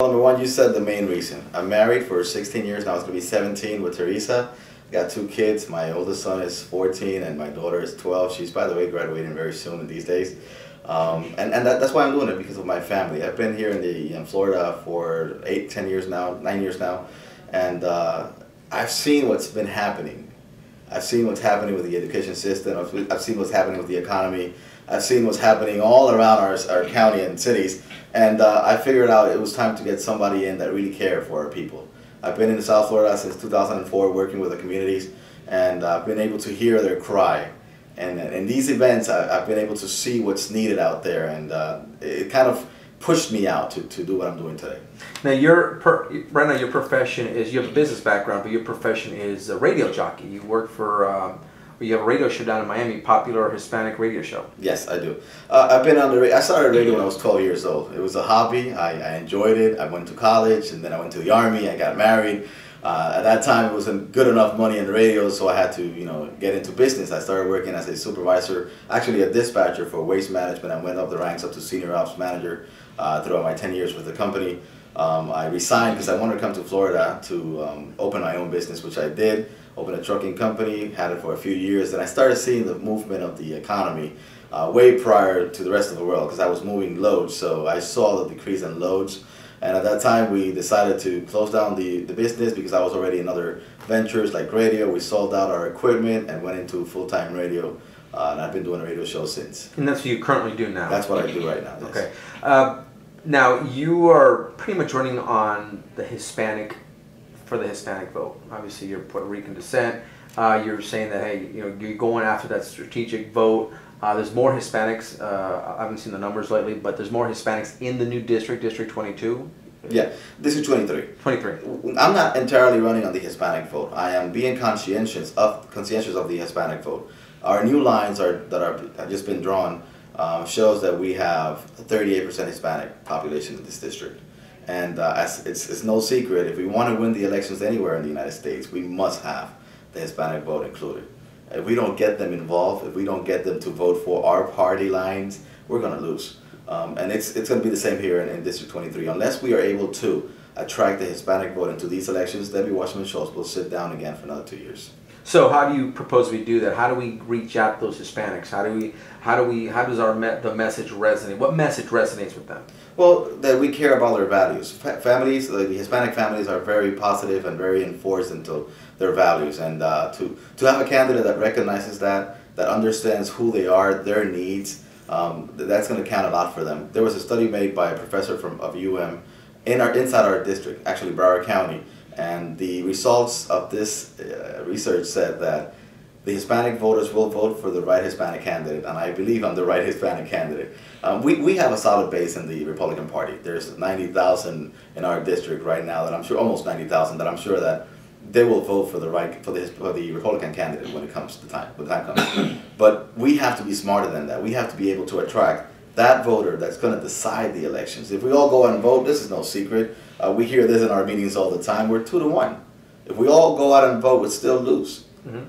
Number one, you said the main reason. I'm married for 16 years now. It's going to be 17 with Teresa. Got two kids. My oldest son is 14 and my daughter is 12. She's, by the way, graduating very soon these days. That's why I'm doing it, because of my family. I've been here in Florida for 9 years now, and I've seen what's been happening. I've seen what's happening with the education system. I've seen what's happening with the economy. I've seen what's happening all around our county and cities, and I figured out it was time to get somebody in that really cared for our people. I've been in South Florida since 2004 working with the communities, and I've been able to hear their cry. And in these events, I've been able to see what's needed out there, and it kind of pushed me out to do what I'm doing today. Now, right now your profession is, you have a business background, but your profession is a radio jockey. You work for, you have a radio show down in Miami, popular Hispanic radio show. Yes, I do. I've been on the radio. I started radio when I was 12 years old. It was a hobby. I enjoyed it. I went to college, and then I went to the Army. I got married. At that time, it wasn't good enough money in the radio, so I had to, get into business. I started working as a supervisor, actually a dispatcher for waste management. I went up the ranks up to senior ops manager throughout my 10 years with the company. I resigned because I wanted to come to Florida to open my own business, which I did. Opened a trucking company, had it for a few years, and I started seeing the movement of the economy way prior to the rest of the world, because I was moving loads, so I saw the decrease in loads. And at that time, we decided to close down the business because I was already in other ventures like radio. We sold out our equipment and went into full-time radio, and I've been doing a radio show since. And that's what you currently do now? That's what I do right now, yes. Okay. Now, you are pretty much running on the Hispanic vote. Obviously, you're Puerto Rican descent. You're saying that, hey, you're going after that strategic vote. There's more Hispanics. I haven't seen the numbers lately, but there's more Hispanics in the new district, District 22. Yeah, District 23. 23. I'm not entirely running on the Hispanic vote. I am being conscientious of the Hispanic vote. Our new lines that have just been drawn shows that we have a 38% Hispanic population in this district. And it's no secret, if we want to win the elections anywhere in the United States, we must have the Hispanic vote included. If we don't get them involved, if we don't get them to vote for our party lines, we're going to lose. And it's going to be the same here in District 23. Unless we are able to attract the Hispanic vote into these elections, Debbie Wasserman Schultz will sit down again for another 2 years. So how do you propose we do that? How do we reach out to those Hispanics? How does the message resonate? What message resonates with them? Well, that we care about their values. Families, the Hispanic families are very positive and very enforced into their values. And to have a candidate that recognizes that understands who they are, their needs, that's going to count a lot for them. There was a study made by a professor of UM inside our district, actually Broward County, and the results of this research said that the Hispanic voters will vote for the right Hispanic candidate, and I believe I'm the right Hispanic candidate. We have a solid base in the Republican Party. There's 90,000 in our district right now that I'm sure, almost 90,000, that I'm sure that they will vote for the Republican candidate when the time comes. But we have to be smarter than that. We have to be able to attract that voter that's going to decide the elections. If we all go out and vote, this is no secret. We hear this in our meetings all the time. We're 2-1. If we all go out and vote, we'd still lose.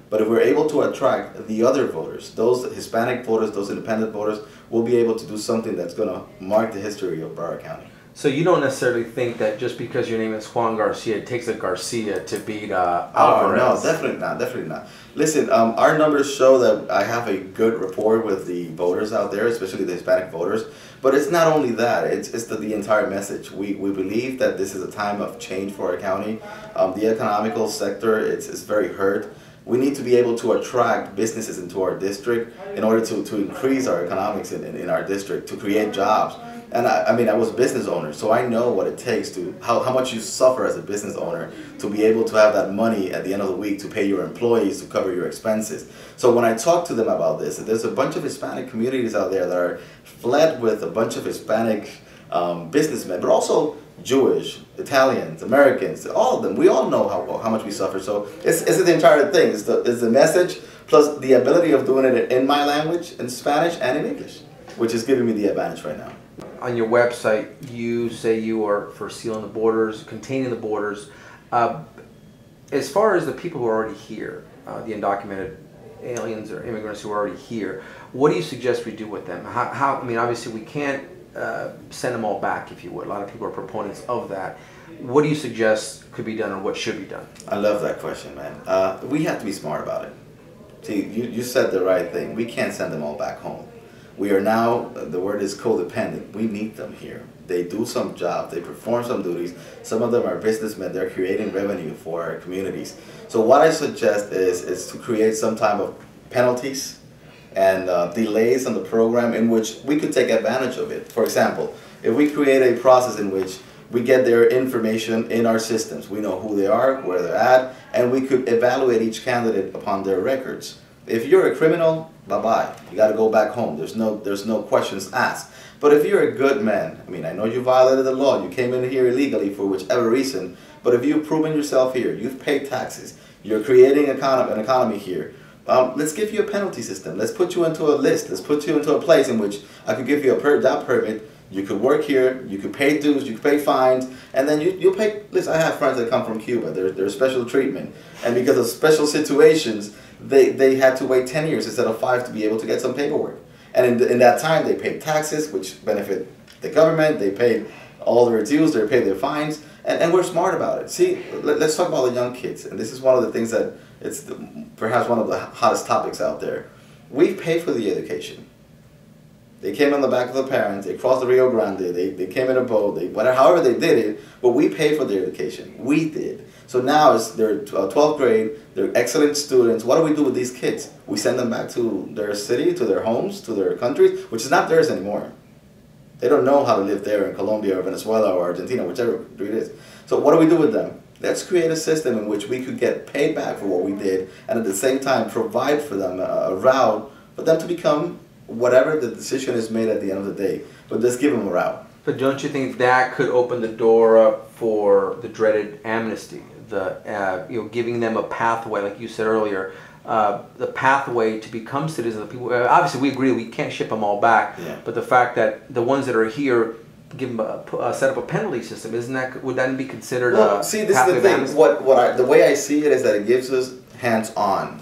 But if we're able to attract the other voters, those Hispanic voters, those independent voters, we'll be able to do something that's going to mark the history of Broward County. So you don't necessarily think that just because your name is Juan Garcia, it takes a Garcia to beat Alvarez? Oh, no, definitely not. Listen, our numbers show that I have a good rapport with the voters out there, especially the Hispanic voters. But it's not only that, it's the entire message. We believe that this is a time of change for our county. The economical sector is very hurt. We need to be able to attract businesses into our district in order to increase our economics in our district, to create jobs. And I mean, I was a business owner, so I know what it takes to, how much you suffer as a business owner to be able to have that money at the end of the week to pay your employees, to cover your expenses. So when I talk to them about this, there's a bunch of Hispanic communities out there that are fled with a bunch of Hispanic businessmen, but also Jewish, Italians, Americans, all of them. We all know how much we suffer. So it's the entire thing. It's the message plus the ability of doing it in my language, in Spanish and in English, which is giving me the advantage right now. On your website, you say you are for sealing the borders, containing the borders. As far as the people who are already here, the undocumented aliens or immigrants who are already here, what do you suggest we do with them? I mean, obviously we can't send them all back, if you would. A lot of people are proponents of that. What do you suggest could be done, or what should be done? I love that question, man. We have to be smart about it. See, you said the right thing. We can't send them all back home. We are now, the word is codependent. We need them here. They do some job, they perform some duties. Some of them are businessmen, they're creating revenue for our communities. So what I suggest is to create some type of penalties and delays on the program in which we could take advantage of it. For example, if we create a process in which we get their information in our systems, we know who they are, where they're at, and we could evaluate each candidate upon their records. If you're a criminal, bye-bye. You got to go back home. There's no questions asked. But if you're a good man, I mean, I know you violated the law. You came in here illegally for whichever reason. But if you've proven yourself here, you've paid taxes, you're creating an economy here, let's give you a penalty system. Let's put you into a list. Let's put you into a place in which I could give you a job permit. You could work here, you could pay dues, you could pay fines, and then you'll pay. Listen, I have friends that come from Cuba. They're special treatment. And because of special situations, they had to wait 10 years instead of 5 to be able to get some paperwork. And in that time, they paid taxes, which benefit the government. They paid all their dues, they paid their fines, and we're smart about it. See, let's talk about the young kids. And this is one of the things that it's perhaps one of the hottest topics out there. We pay for the education. They came on the back of the parents, they crossed the Rio Grande, they came in a boat, however they did it, but we paid for their education. We did. So now they're 12th grade, they're excellent students. What do we do with these kids? We send them back to their city, to their homes, to their countries, which is not theirs anymore. They don't know how to live there in Colombia or Venezuela or Argentina, whichever it is. So what do we do with them? Let's create a system in which we could get paid back for what we did, and at the same time provide for them a route for them to become whatever the decision is made at the end of the day. But let's give them a route. But don't you think that could open the door up for the dreaded amnesty? Giving them a pathway, like you said earlier, the pathway to become citizens. Of people. Obviously, we agree we can't ship them all back. Yeah. But the fact that the ones that are here, give them set up a penalty system, would that be considered a see, this is the thing. The way I see it is that it gives us hands-on.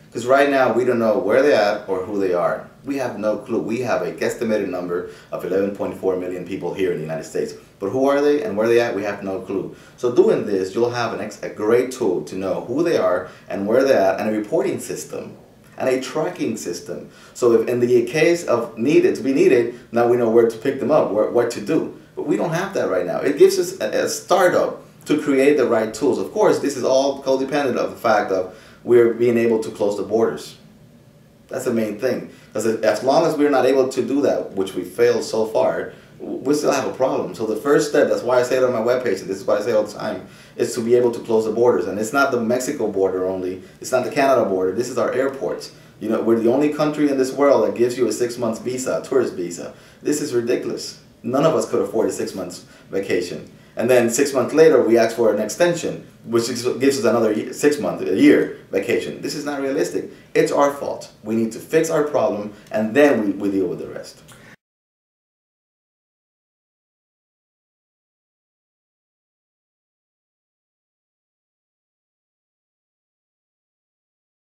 Because right now we don't know where they're at or who they are. We have no clue. We have a guesstimated number of 11.4 million people here in the United States. But who are they and where they at? We have no clue. So doing this, you'll have a great tool to know who they are and where they're at, and a reporting system and a tracking system. So if in the case of to be needed, now we know where to pick them up, what to do. But we don't have that right now. It gives us a startup to create the right tools. Of course, this is all codependent of the fact of we're being able to close the borders. That's the main thing. Because as long as we're not able to do that, which we failed so far, we still have a problem. So the first step, that's why I say it on my webpage, and this is what I say all the time, is to be able to close the borders. And it's not the Mexico border only, it's not the Canada border, this is our airports. You know, we're the only country in this world that gives you a 6-month visa, a tourist visa. This is ridiculous. None of us could afford a 6 months vacation. And then 6 months later, we ask for an extension, which gives us another 6 months, a year vacation. This is not realistic. It's our fault. We need to fix our problem, and then we deal with the rest.